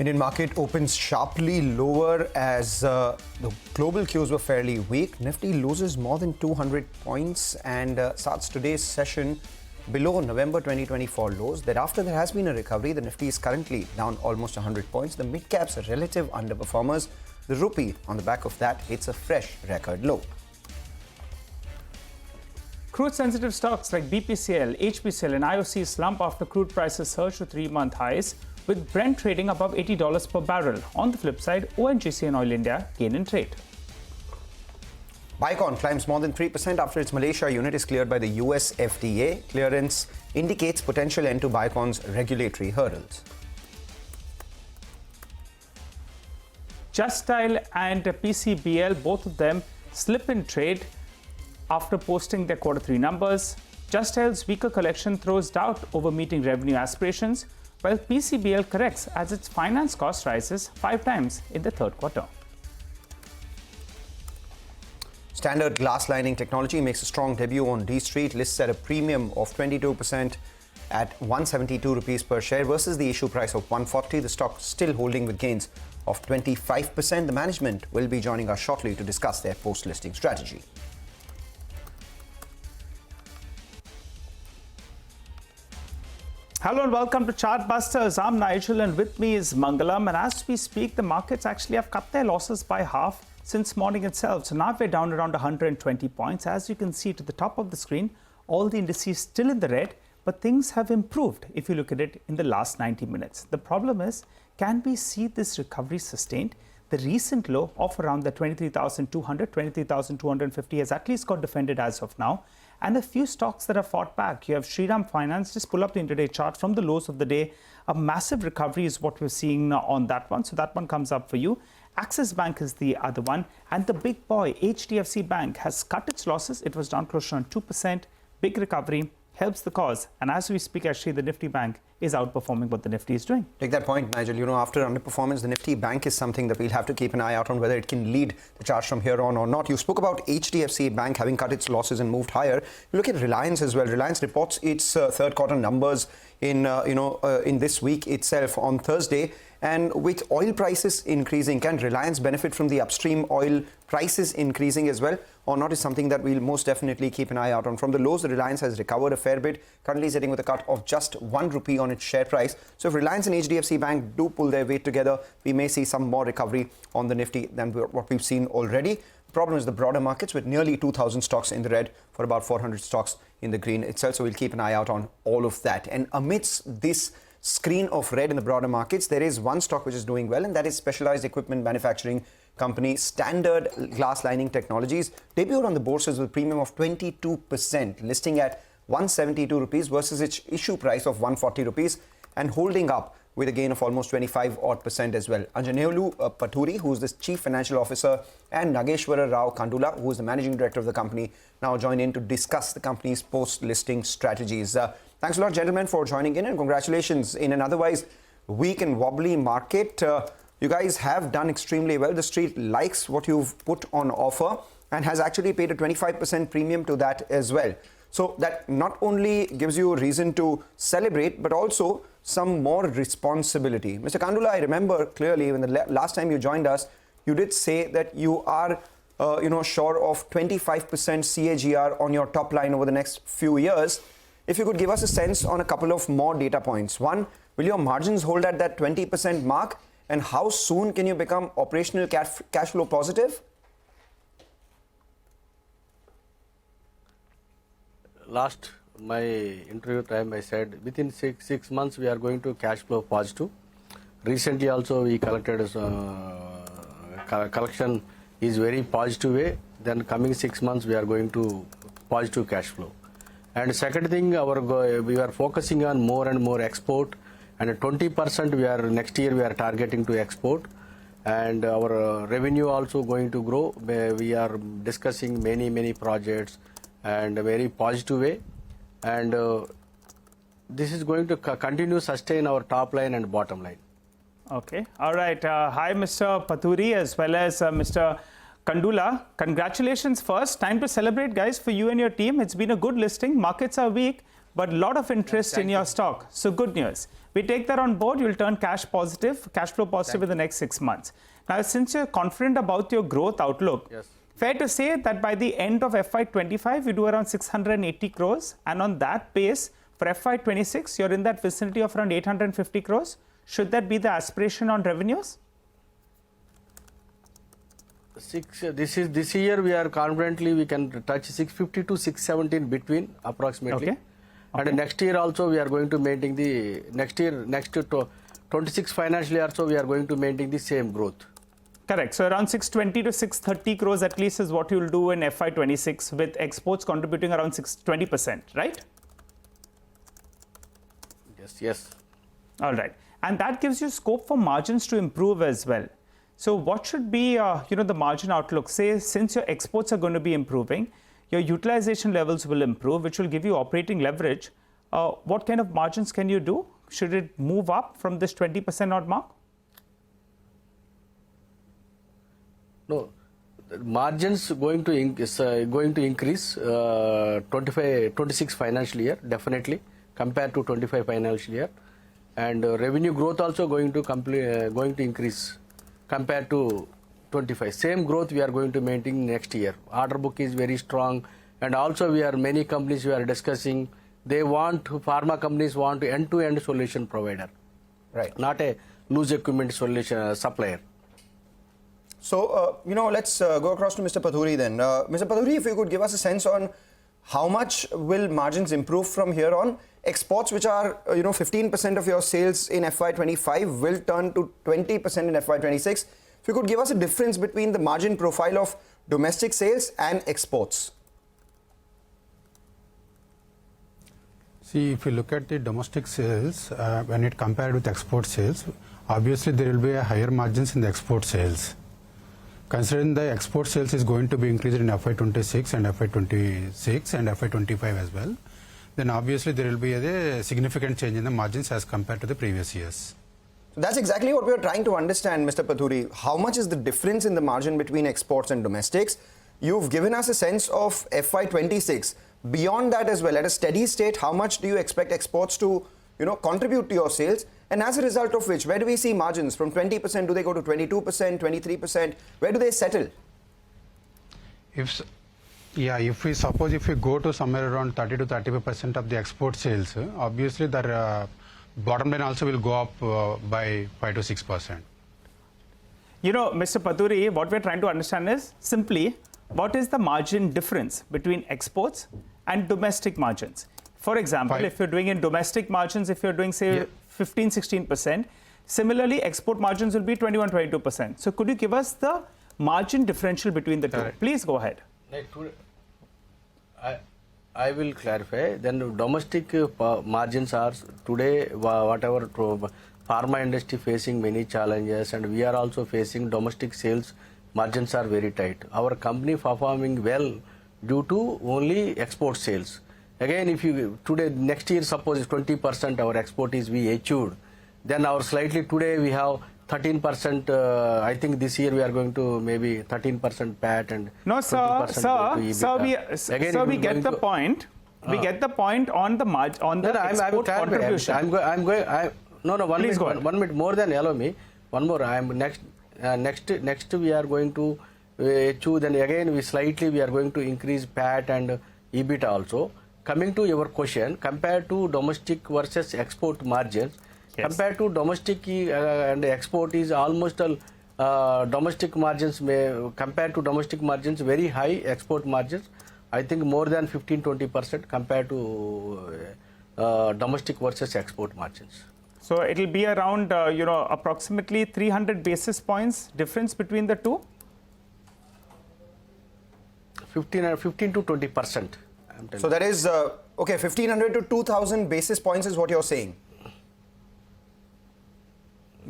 Indian market opens sharply lower as the global cues were fairly weak. Nifty loses more than 200 points and starts today's session below November 2024 lows. Thereafter, there has been a recovery. The Nifty is currently down almost 100 points. The mid-caps are relative underperformers. The rupee, on the back of that, hits a fresh record low. Crude-sensitive stocks like BPCL, HPCL and IOC slump after crude prices surge to three-month highs, with Brent trading above $80 per barrel. On the flip side, ONGC and Oil India gain in trade. Biocon climbs more than 3% after its Malaysia unit is cleared by the US FDA. Clearance indicates potential end to Biocon's regulatory hurdles. Just Dial and PCBL, both of them slip in trade after posting their Q3 numbers. Just Dial's weaker collection throws doubt over meeting revenue aspirations, while PCBL corrects as its finance cost rises 5 times in the third quarter. Standard glass lining technology makes a strong debut on D Street, lists at a premium of 22% at 172 rupees per share versus the issue price of 140. The stock still holding with gains of 25%. The management will be joining us shortly to discuss their post-listing strategy. Hello and welcome to Chartbusters. I'm Nigel and with me is Mangalam. And as we speak, the markets actually have cut their losses by half since morning itself. So now we're down around 120 points. As you can see to the top of the screen, all the indices still in the red, but things have improved if you look at it in the last 90 minutes. The problem is, can we see this recovery sustained? The recent low of around the 23,200, 23,250 has at least got defended as of now. And a few stocks that have fought back. You have Shriram Finance. Just pull up the intraday chart from the lows of the day. A massive recovery is what we're seeing on that one. So that one comes up for you. Axis Bank is the other one. And the big boy, HDFC Bank, has cut its losses. It was down close to 2%. Big recovery helps the cause. And as we speak, actually, the Nifty Bank is outperforming what the Nifty is doing. Take that point, Nigel. You know, after underperformance, the Nifty Bank is something that we'll have to keep an eye out on whether it can lead the charge from here on or not. You spoke about HDFC Bank having cut its losses and moved higher. You look at Reliance as well. Reliance reports its third quarter numbers in this week itself on Thursday. And with oil prices increasing, can Reliance benefit from the upstream oil prices increasing as well, or not, is something that we'll most definitely keep an eye out on. From the lows, the Reliance has recovered a fair bit, currently sitting with a cut of just 1 rupee on its share price. So if Reliance and HDFC Bank do pull their weight together, we may see some more recovery on the Nifty than what we've seen already. The problem is the broader markets with nearly 2,000 stocks in the red for about 400 stocks in the green itself. So we'll keep an eye out on all of that. And amidst this screen of red in the broader markets, there is one stock which is doing well, and that is specialized equipment manufacturing company Standard Glass Lining Technologies. Debuted on the bourses with a premium of 22%, listing at 172 rupees versus its issue price of 140 rupees and holding up with a gain of almost 25% as well. Anjaneyulu Paturi, who is the Chief Financial Officer, and Nageshwara Rao Kandula, who is the Managing Director of the company, now join in to discuss the company's post-listing strategies. Thanks a lot, gentlemen, for joining in, and congratulations in an otherwise weak and wobbly market. You guys have done extremely well. The street likes what you've put on offer and has actually paid a 25% premium to that as well. So that not only gives you a reason to celebrate, but also some more responsibility. Mr. Kandula, I remember clearly when the last time you joined us, you did say that you are sure of 25% CAGR on your top line over the next few years. If you could give us a sense on a couple of more data points. One, will your margins hold at that 20% mark? And how soon can you become operational cash flow positive? Last my interview time, I said within six months we are going to cash flow positive. Recently also we collected collection is very positive way. Then coming 6 months we are going to positive cash flow. And second thing, we are focusing on more and more export, and 20% next year we are targeting to export, and our revenue also going to grow. We are discussing many projects and a very positive way, and this is going to continue sustain our top line and bottom line. Okay, all right. Hi, Mr. Paturi, as well as Mr. Kandula, congratulations first. Time to celebrate, guys, for you and your team. It's been a good listing. Markets are weak, but a lot of interest in your stock. So good news. We take that on board. You'll turn cash flow positive in the next 6 months. Now, since you're confident about your growth outlook, Yes. fair to say that by the end of FY25, you do around 680 crores. And on that pace, for FY26, you're in that vicinity of around 850 crores. Should that be the aspiration on revenues? This year we are confidently we can touch 650 to 617 between approximately. Okay. And next year also we are going to maintain the next to 26 financial year also we are going to maintain the same growth. Correct. So around 620 to 630 crores at least is what you'll do in FY26 with exports contributing around 20%, right? Yes. All right. And that gives you scope for margins to improve as well. So what should be, the margin outlook? Say, since your exports are going to be improving, your utilization levels will improve, which will give you operating leverage. What kind of margins can you do? Should it move up from this 20% odd mark? No, margins going to increase 26 financial year definitely compared to 25 financial year, and revenue growth also going to increase compared to 25. Same growth we are going to maintain next year. Order book is very strong, and also many companies we are discussing. Pharma companies want end-to-end solution provider, Right. not a loose equipment solution supplier. So, let's go across to Mr. Pathuri then. Mr. Pathuri, if you could give us a sense on how much will margins improve from here on? Exports, which are, 15% of your sales in FY25, will turn to 20% in FY26. If you could give us a difference between the margin profile of domestic sales and exports. See, if you look at the domestic sales, when it compared with export sales, obviously there will be a higher margins in the export sales. Considering the export sales is going to be increased in FY26 and FY26 and FY25 as well, then obviously there will be a significant change in the margins as compared to the previous years. So that's exactly what we are trying to understand, Mr. Pathuri. How much is the difference in the margin between exports and domestics? You've given us a sense of FY26. Beyond that as well, at a steady state, how much do you expect exports to, contribute to your sales? And as a result of which, where do we see margins? From 20%, do they go to 22%, 23%? Where do they settle? If we go to somewhere around 30 to 35% of the export sales, obviously the bottom line also will go up by 5 to 6%. Mr. Pathuri, what we're trying to understand is simply what is the margin difference between exports and domestic margins? For example, if you're doing in domestic margins, if you're doing, say, 15, 16%, similarly, export margins will be 21, 22%. So could you give us the margin differential between the two? Correct. Please go ahead. I will clarify. Then domestic margins are today whatever pharma industry facing many challenges, and we are also facing domestic sales margins are very tight. Our company performing well due to only export sales. Again, if you today next year suppose 20% our export is we achieved, then our slightly today we have 13%. I think this year we are going to maybe 13% PAT and no, sir, we get the point. We get the point on the margin on the export contribution. One minute more than allow me. One more. Next we are going to achieve. Then again we are going to increase PAT and EBIT also. Coming to your question, compared to domestic versus export margins, compared to domestic and export is almost domestic margins compared to domestic margins very high, export margins I think more than 15-20% compared to domestic versus export margins. So it will be around approximately 300 basis points difference between the two. 15 to 20%. So that is 1,500 to 2,000 basis points is what you're saying.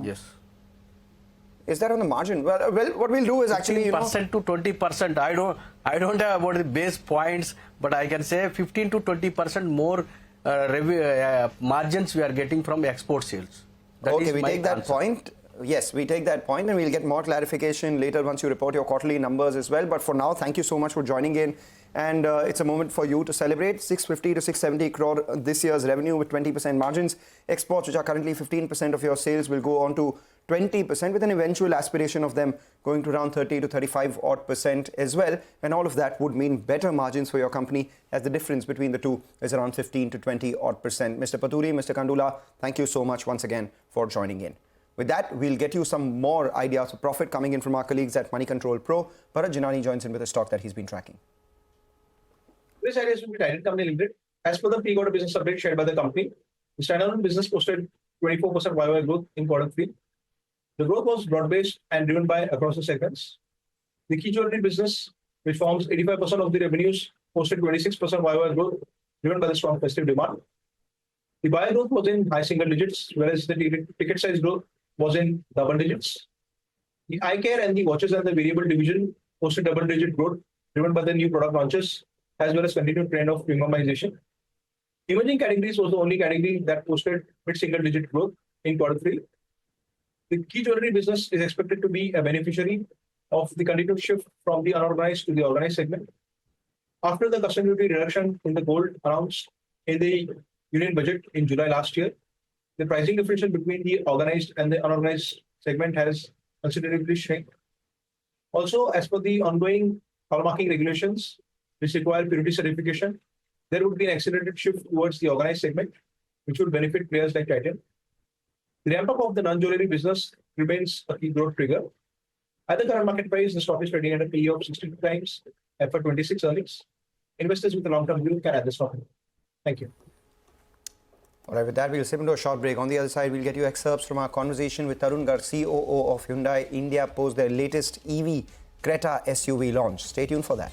Yes. Is that on the margin? Well, what we'll do is actually 15% to 20%. I don't have about the base points, but I can say 15 to 20% more margins we are getting from export sales. Okay, we take that point. Yes, we take that point, and we'll get more clarification later once you report your quarterly numbers as well. But for now, thank you so much for joining in and it's a moment for you to celebrate. 650 to 670 crore this year's revenue with 20% margins. Exports, which are currently 15% of your sales, will go on to 20%, with an eventual aspiration of them going to around 30 to 35 odd percent as well. And all of that would mean better margins for your company, as the difference between the two is around 15 to 20 odd percent. Mr. Paturi, Mr. Kandula, thank you so much once again for joining in. With that, we'll get you some more ideas of profit coming in from our colleagues at Money Control Pro. Bharat Jinani joins in with a stock that he's been tracking. This idea is to be Titan Company Limited. As per the pre-quarter business update shared by the company, the standalone business posted 24% YoY growth in Q3. The growth was broad-based and driven by across the segments. The key jewelry business, which forms 85% of the revenues, posted 26% YoY growth, driven by the strong festive demand. The buyer growth was in high single digits, whereas the ticket size growth was in double digits. The eye care and the watches and the variable division posted double-digit growth, driven by the new product launches, as well as continued trend of premiumization. Emerging categories was the only category that posted mid-single-digit growth in Q3. The key jewelry business is expected to be a beneficiary of the continued shift from the unorganized to the organized segment. After the custom duty reduction in the gold announced in the Union Budget in July last year, the pricing differential between the organized and the unorganized segment has considerably shrunk. Also, as per the ongoing hallmarking regulations, which require purity certification, there would be an accelerated shift towards the organized segment, which would benefit players like Titan. The ramp-up of the non-jewelry business remains a key growth trigger. At the current market price, the stock is trading at a PE of 62 times FY26 earnings. Investors with a long-term view can add this stock. Thank you. All right, with that, we'll step into a short break. On the other side, we'll get you excerpts from our conversation with Tarun Garg, COO of Hyundai India, post their latest EV Creta SUV launch. Stay tuned for that.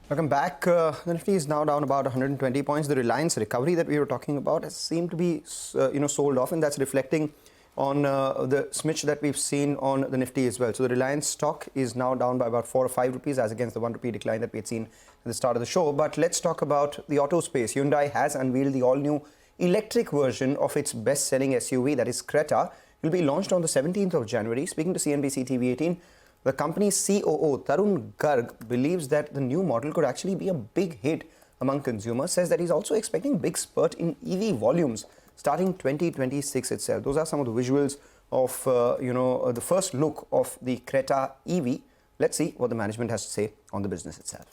Welcome back. The Nifty is now down about 120 points. The Reliance recovery that we were talking about has seemed to be, sold off, and that's reflecting on the smidge that we've seen on the Nifty as well. So the Reliance stock is now down by about 4 or 5 rupees, as against the 1 rupee decline that we had seen at the start of the show. But let's talk about the auto space. Hyundai has unveiled the all-new electric version of its best-selling SUV, that is Creta. It will be launched on the 17th of January. Speaking to CNBC-TV18, the company's COO, Tarun Garg, believes that the new model could actually be a big hit among consumers. Says that he's also expecting a big spurt in EV volumes starting 2026 itself. Those are some of the visuals of, the first look of the Creta EV. Let's see what the management has to say on the business itself.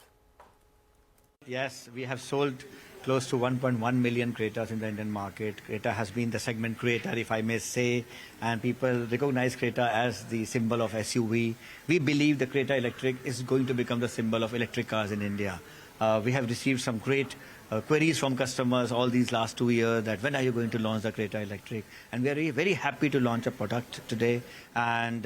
Yes, we have sold close to 1.1 million Cretas in the Indian market. Creta has been the segment creator, if I may say, and people recognize Creta as the symbol of SUV. We believe the Creta Electric is going to become the symbol of electric cars in India. We have received some great queries from customers all these last 2 years that when are you going to launch the Creta Electric? And we are very happy to launch a product today. And,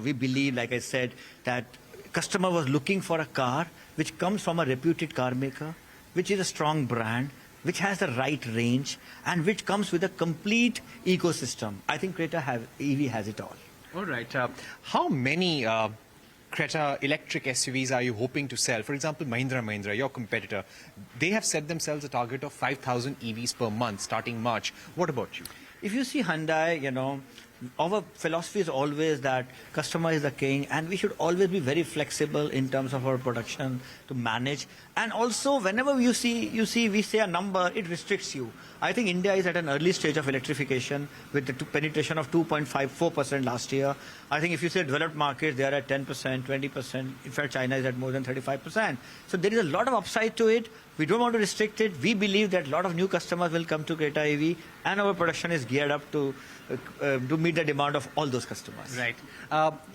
we believe, like I said, that customer was looking for a car which comes from a reputed car maker, which is a strong brand, which has the right range, and which comes with a complete ecosystem. I think Creta EV has it all. All right. How many Creta electric SUVs are you hoping to sell? For example, Mahindra, your competitor, they have set themselves a target of 5,000 EVs per month starting March. What about you? If you see Hyundai, our philosophy is always that customer is the king, and we should always be very flexible in terms of our production to manage. And also, whenever we say a number, it restricts you. I think India is at an early stage of electrification with the penetration of 2.54% last year. I think if you say developed markets, they are at 10%, 20%. In fact, China is at more than 35%. So there is a lot of upside to it. We don't want to restrict it. We believe that a lot of new customers will come to Creta EV, and our production is geared up to meet the demand of all those customers. Right.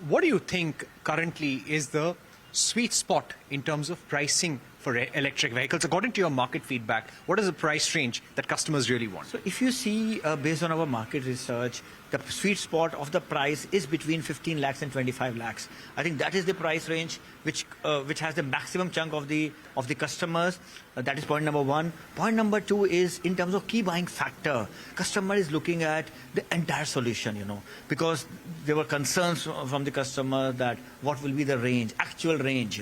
What do you think currently is the sweet spot in terms of pricing for electric vehicles? According to your market feedback, what is the price range that customers really want? So if you see, based on our market research, the sweet spot of the price is between 15 lakhs and 25 lakhs. I think that is the price range which has the maximum chunk of the customers. That is point number one. Point number two is in terms of key buying factor. Customer is looking at the entire solution, because there were concerns from the customer that what will be the range, actual range,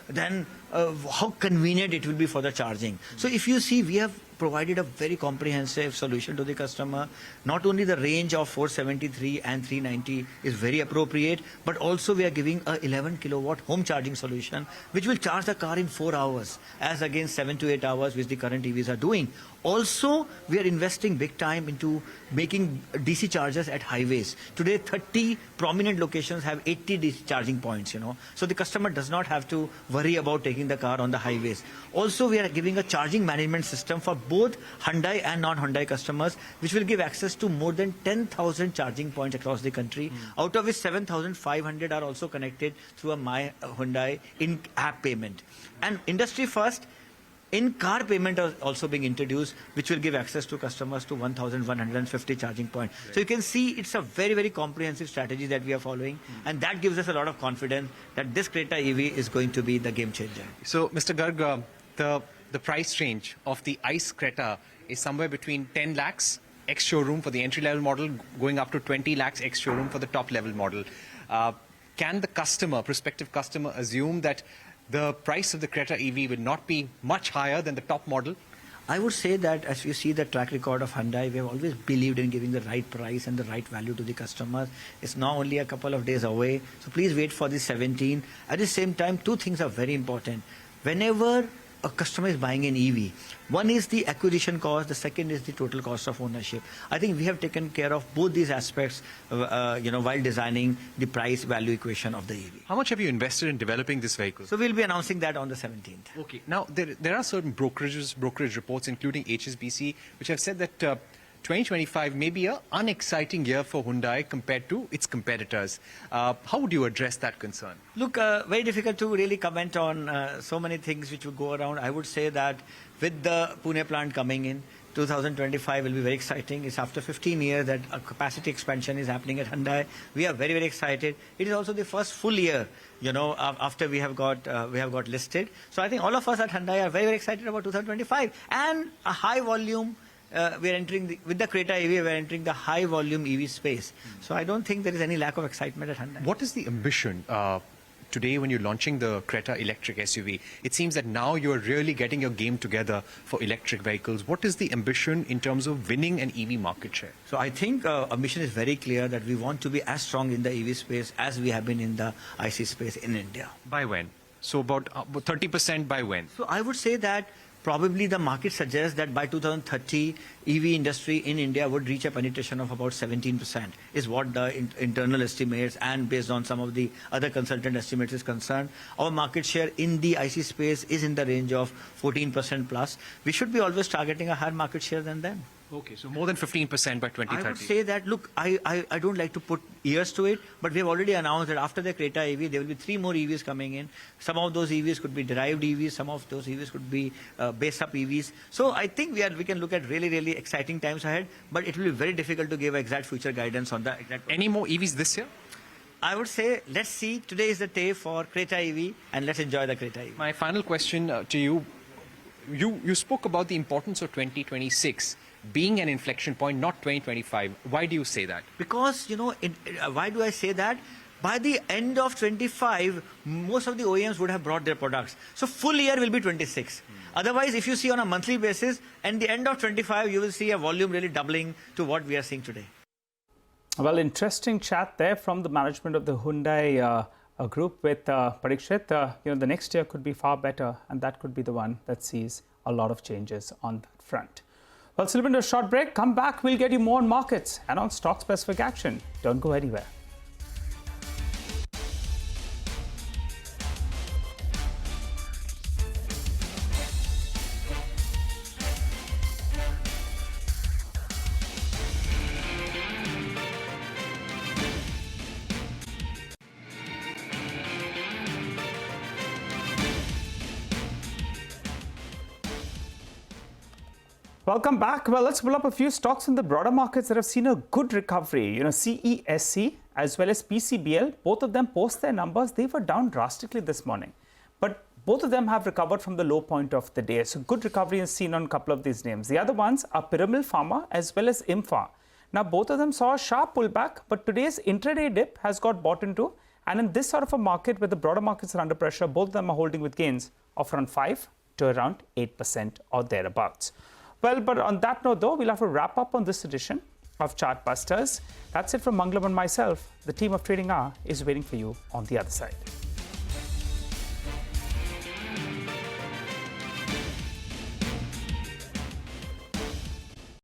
then how convenient it will be for the charging. So if you see, we have provided a very comprehensive solution to the customer. Not only the range of 473 and 390 is very appropriate, but also we are giving a 11 kilowatt home charging solution, which will charge the car in 4 hours, as against 7 to 8 hours, which the current EVs are doing. Also, we are investing big time into making DC chargers at highways. Today, 30 prominent locations have 80 DC charging points, So the customer does not have to worry about taking the car on the highways. Also, we are giving a charging management system for both Hyundai and non-Hyundai customers, which will give access to more than 10,000 charging points across the country, out of which 7,500 are also connected through a My Hyundai in-app payment. And industry first, in-car payment is also being introduced, which will give access to customers to 1,150 charging points. Right. So you can see it's a very, very comprehensive strategy that we are following, and that gives us a lot of confidence that this Creta EV is going to be the game changer. So, Mr. Garg, the price range of the ICE Creta is somewhere between 10 lakhs ex-showroom for the entry-level model, going up to 20 lakhs ex-showroom for the top-level model. Can the prospective customer, assume that the price of the Creta EV will not be much higher than the top model? I would say that as you see the track record of Hyundai, we have always believed in giving the right price and the right value to the customers. It's now only a couple of days away, so please wait for the 17. At the same time, two things are very important. Whenever a customer is buying an EV, one is the acquisition cost, the second is the total cost of ownership. I think we have taken care of both these aspects, while designing the price-value equation of the EV. How much have you invested in developing this vehicle? So we'll be announcing that on the 17th. Okay. Now, there are certain brokerage reports, including HSBC, which have said that 2025 may be an unexciting year for Hyundai compared to its competitors. How would you address that concern? Look, very difficult to really comment on so many things which will go around. I would say that with the Pune plant coming in, 2025 will be very exciting. It's after 15 years that a capacity expansion is happening at Hyundai. We are very, very excited. It is also the first full year, after we have got listed. So I think all of us at Hyundai are very, very excited about 2025 and a high volume. We are entering with the Creta EV. We are entering the high volume EV space. So I don't think there is any lack of excitement at Hyundai. What is the ambition today when you're launching the Creta electric SUV? It seems that now you're really getting your game together for electric vehicles. What is the ambition in terms of winning an EV market share? So I think our mission is very clear that we want to be as strong in the EV space as we have been in the IC space in India. By when? So about 30% by when? So I would say that probably the market suggests that by 2030, EV industry in India would reach a penetration of about 17%, is what the internal estimates and based on some of the other consultant estimates is concerned. Our market share in the IC space is in the range of 14% plus. We should be always targeting a higher market share than them. Okay, so more than 15% by 2030. I would say that, look, I don't like to put years to it, but we have already announced that after the Creta EV, there will be 3 more EVs coming in. Some of those EVs could be derived EVs, some of those EVs could be base-up EVs. So I think we can look at really, really exciting times ahead, but it will be very difficult to give exact future guidance on the exact. Any more EVs this year? I would say, let's see. Today is the day for Creta EV, and let's enjoy the Creta EV. My final question to you. You spoke about the importance of 2026 being an inflection point, not 2025. Why do you say that? Because, why do I say that? By the end of 25, most of the OEMs would have brought their products. So full year will be 26. Otherwise, if you see on a monthly basis, at the end of 25, you will see a volume really doubling to what we are seeing today. Well, interesting chat there from the management of the Hyundai group with Parikshit. The next year could be far better, and that could be the one that sees a lot of changes on that front. Well, slip into a short break. Come back. We'll get you more on markets and on stock-specific action. Don't go anywhere. Welcome back. Well, let's pull up a few stocks in the broader markets that have seen a good recovery. CESC as well as PCBL, both of them post their numbers. They were down drastically this morning, but both of them have recovered from the low point of the day. So good recovery is seen on a couple of these names. The other ones are Pyramid Pharma as well as Imfa. Now, both of them saw a sharp pullback, but today's intraday dip has got bought into. And in this sort of a market where the broader markets are under pressure, both of them are holding with gains of around 5 to around 8% or thereabouts. Well, but on that note, though, we'll have to wrap up on this edition of Chartbusters. That's it from Mangalam and myself. The team of Trading Hour is waiting for you on the other side.